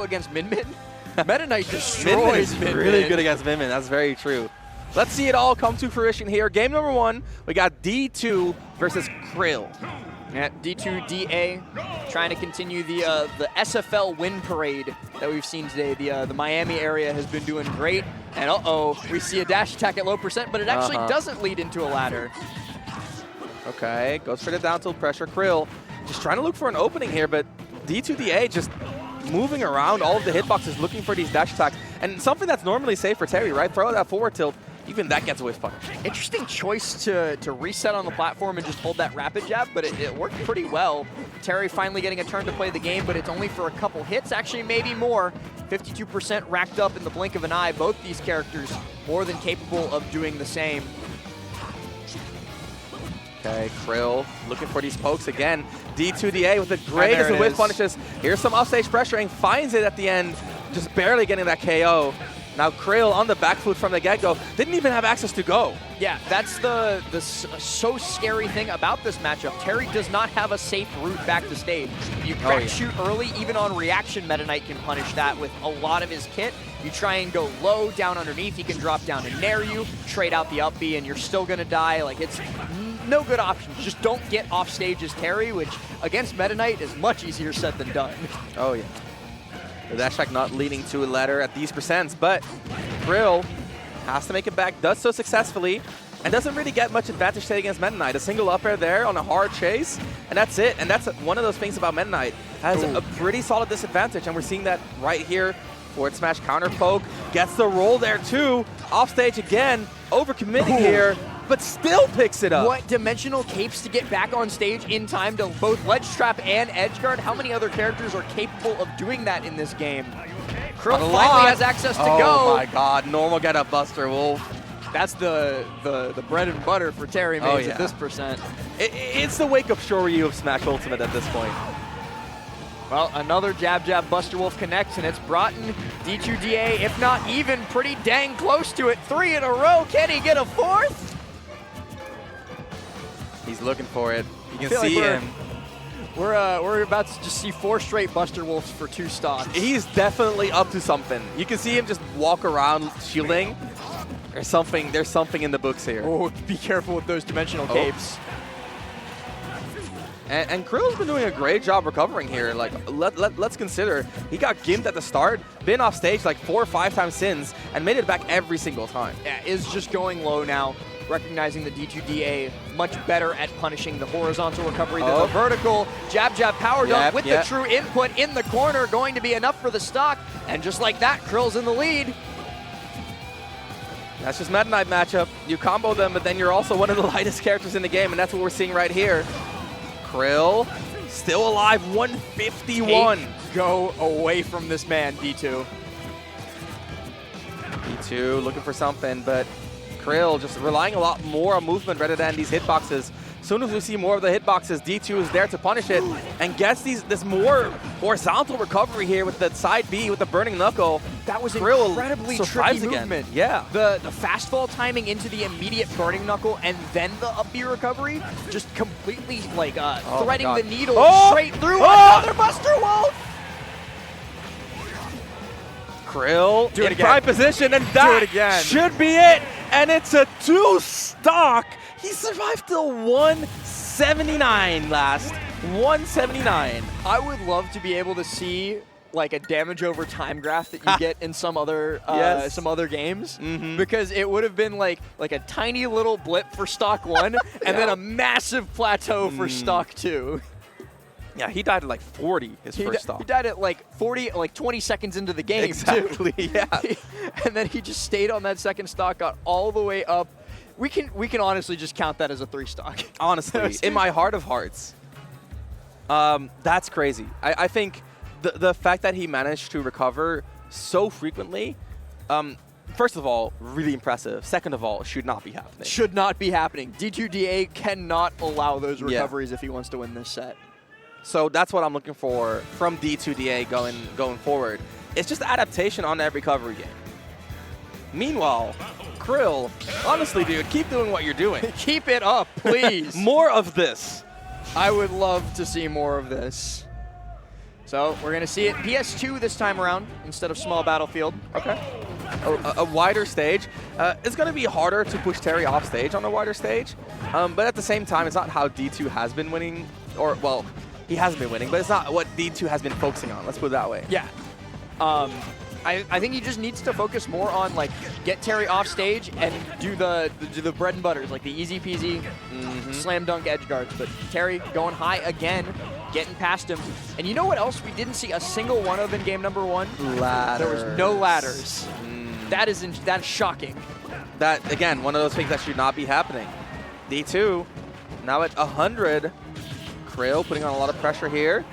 against Min Min. Meta Knight destroys Min Min. Really good against Min Min. That's very true. Let's see it all come to fruition here. Game number 1, we got D2 versus KRilL. Yeah, D2da trying to continue the SFL win parade that we've seen today. The Miami area has been doing great. And we see a dash attack at low %, but it actually doesn't lead into a ladder. Okay, goes for the down tilt pressure. KRilL just trying to look for an opening here, but D2da just moving around all of the hitboxes looking for these dash attacks. And something that's normally safe for Terry, right? Throw that forward tilt. Even that gets whiff punished. Interesting choice to reset on the platform and just hold that rapid jab, but it worked pretty well. Terry finally getting a turn to play the game, but it's only for a couple hits, actually maybe more. 52% racked up in the blink of an eye. Both these characters more than capable of doing the same. Okay, KRilL looking for these pokes again. D2da with the greatest of whiff punishes. Here's some offstage pressuring, finds it at the end, just barely getting that KO. Now KRilL on the back foot from the get-go, didn't even have access to go. Yeah, that's the so scary thing about this matchup. Terry does not have a safe route back to stage. You crack shoot early, even on reaction, Meta Knight can punish that with a lot of his kit. You try and go low, down underneath, he can drop down and nair you, trade out the up B, and you're still gonna die. Like, it's no good options. Just don't get off stage as Terry, which against Meta Knight is much easier said than done. Oh yeah. The dash attack not leading to a ladder at these %, but KRilL has to make it back, does so successfully, and doesn't really get much advantage today against Meta Knight. A single up air there on a hard chase, and that's it. And that's one of those things about Meta Knight. Has a pretty solid disadvantage, and we're seeing that right here. Forward smash, counter poke, gets the roll there too. Off stage again, overcommitting here, but still picks it up. What dimensional capes to get back on stage in time to both ledge trap and edge guard? How many other characters are capable of doing that in this game? KRilL finally has access to go. Oh my god, normal get up Buster Wolf. That's the bread and butter for Terry Mays at this %. It's the wake up Shoryu of Smash Ultimate at this point. Well, another jab Buster Wolf connects, and it's brought in D2da, if not even pretty dang close to it. 3 in a row. Can he get a 4th? He's looking for it. You can see like him. We're about to just see 4 straight Buster Wolves for 2 stocks. He's definitely up to something. You can see him just walk around shielding. There's something in the books here. Oh, be careful with those dimensional capes. And KRill's been doing a great job recovering here. Like, let's consider, he got gimped at the start, been off stage like 4 or 5 times since, and made it back every single time. Yeah, is just going low now, recognizing the D2da much better at punishing the horizontal recovery than the vertical. Jab power dunk with the true input in the corner, going to be enough for the stock. And just like that, KRill's in the lead. That's just Meta Knight matchup. You combo them, but then you're also one of the lightest characters in the game, and that's what we're seeing right here. KRilL still alive, 151. Go away from this man, D2. D2 looking for something, but KRilL just relying a lot more on movement rather than these hitboxes. As soon as we see more of the hitboxes, D2 is there to punish it and gets this more horizontal recovery here with the side B with the burning knuckle. That was KRilL incredibly tricky movement. Yeah. The fast fall timing into the immediate burning knuckle and then the up B recovery, just completely like threading the needle straight through another Buster Wolf. KRilL in prime position, and that should be it. And it's a 2 stock. He survived till 179 last. 179. I would love to be able to see like a damage over time graph that you get in some other games, because it would have been like a tiny little blip for stock 1 and then a massive plateau for stock 2. Yeah, he died at like 40 his first stock. He died at like 40, like 20 seconds into the game exactly, too. Yeah. And then he just stayed on that second stock, got all the way up. We can honestly just count that as a 3 stock. Honestly, in my heart of hearts, that's crazy. I think the fact that he managed to recover so frequently, first of all, really impressive. Second of all, should not be happening. Should not be happening. D2da cannot allow those recoveries if he wants to win this set. So that's what I'm looking for from D2da going forward. It's just adaptation on every recovery game. Meanwhile, KRilL, honestly, dude, keep doing what you're doing. Keep it up, please. More of this. I would love to see more of this. So we're going to see it PS2 this time around instead of small battlefield. Okay. A wider stage. It's going to be harder to push Terry off stage on a wider stage. But at the same time, it's not how D2 has been winning. Or, well, he hasn't been winning, but it's not what D2 has been focusing on. Let's put it that way. Yeah. I think he just needs to focus more on, like, get Terry off stage and do the bread and butters, like the easy peasy slam dunk edge guards. But Terry going high again, getting past him. And you know what else we didn't see a single one of in game number 1? Ladders. There was no ladders. That is shocking. That, again, one of those things that should not be happening. D2 now at 100. KRilL putting on a lot of pressure here.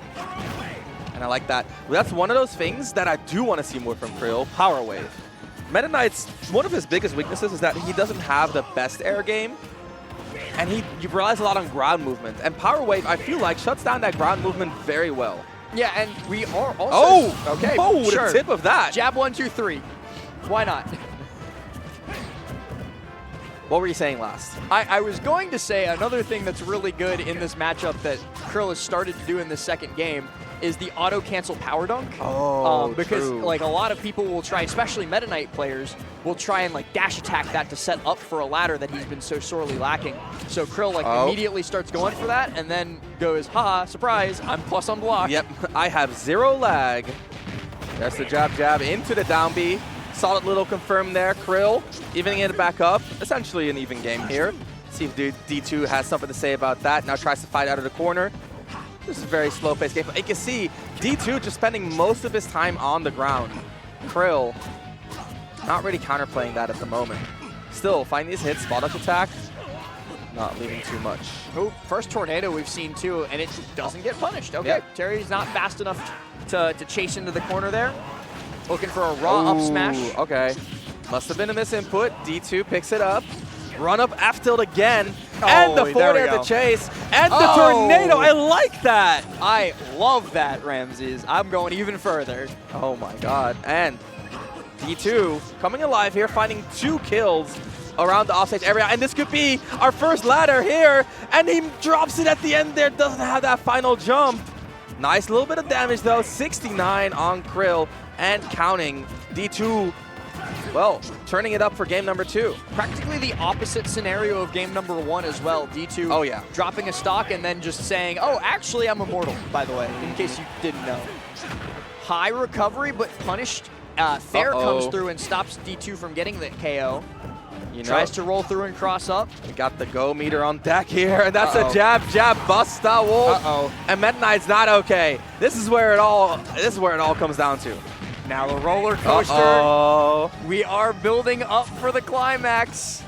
And I like that. Well, that's one of those things that I do want to see more from KRilL, Power Wave. Meta Knight's, one of his biggest weaknesses is that he doesn't have the best air game. And he relies a lot on ground movement. And Power Wave, I feel like, shuts down that ground movement very well. Yeah, and we are also... Oh! Okay, oh, sure. The tip of that. Jab 1, 2, 3. Why not? What were you saying last? I was going to say another thing that's really good in this matchup that KRilL has started to do in this second game is the auto-cancel power dunk. Oh, because true. like a lot of people will try, especially Meta Knight players, will try and like dash attack that to set up for a ladder that he's been so sorely lacking. So KRilL like immediately starts going for that and then goes, haha, surprise, I'm plus on block. Yep, I have 0 lag. There's the jab into the down B. Solid little confirm there. KRilL evening it back up. Essentially an even game here. See if D2 has something to say about that. Now tries to fight out of the corner. This is a very slow-paced game. But you can see D2 just spending most of his time on the ground. KRilL not really counterplaying that at the moment. Still finding these hits, spot up attack. Not leaving too much. Oh, first tornado we've seen too, and it doesn't get punished. Okay, Yep. Terry's not fast enough to chase into the corner there. Looking for a raw up smash. Okay. Must have been a misinput. D2 picks it up. Run up F tilt again. And the forward air to chase. And the tornado. I like that. I love that, Ramses. I'm going even further. Oh my god. And D2 coming alive here, finding 2 kills around the offstage area. And this could be our first ladder here. And he drops it at the end there. Doesn't have that final jump. Nice little bit of damage though. 69 on KRilL. And counting. D2, well, turning it up for game number 2. Practically the opposite scenario of game number 1 as well. D2 dropping a stock and then just saying, oh, actually, I'm immortal, by the way, in case you didn't know. High recovery, but punished. Fair comes through and stops D2 from getting the KO. You know, tries to roll through and cross up. We got the go meter on deck here, and that's a jab bust that wolf. And Meta Knight's not okay. This is where it all comes down to. Now the roller coaster. We are building up for the climax.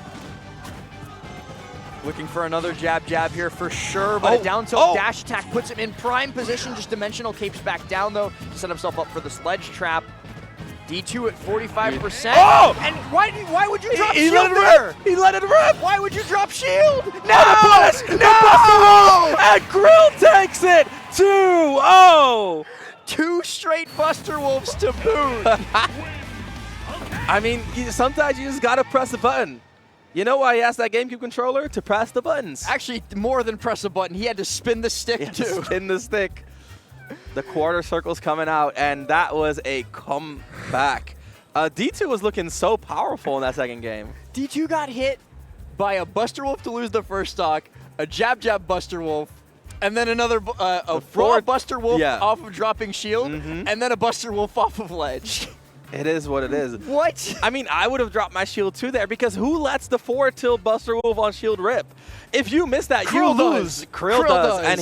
Looking for another jab here for sure, but a down tilt dash attack puts him in prime position. Just dimensional capes back down though to set himself up for the sledge trap. D2 at 45%. Oh! And why would you drop shield there? He let it rip. Why would you drop shield? No! No! And KRilL takes it 2-0. 2 straight Buster Wolves to boot. I mean, sometimes you just gotta press a button. You know why he asked that GameCube controller? To press the buttons. Actually, more than press a button. He had to spin the stick too. Spin the stick. The quarter circle's coming out, and that was a comeback. D2 was looking so powerful in that second game. D2 got hit by a Buster Wolf to lose the first stock, a jab Buster Wolf, and then another raw Buster Wolf off of dropping shield, and then a Buster Wolf off of ledge. It is what it is. What? I mean, I would have dropped my shield too there because who lets the forward tilt Buster Wolf on shield rip? If you miss that, you lose. KRilL does. And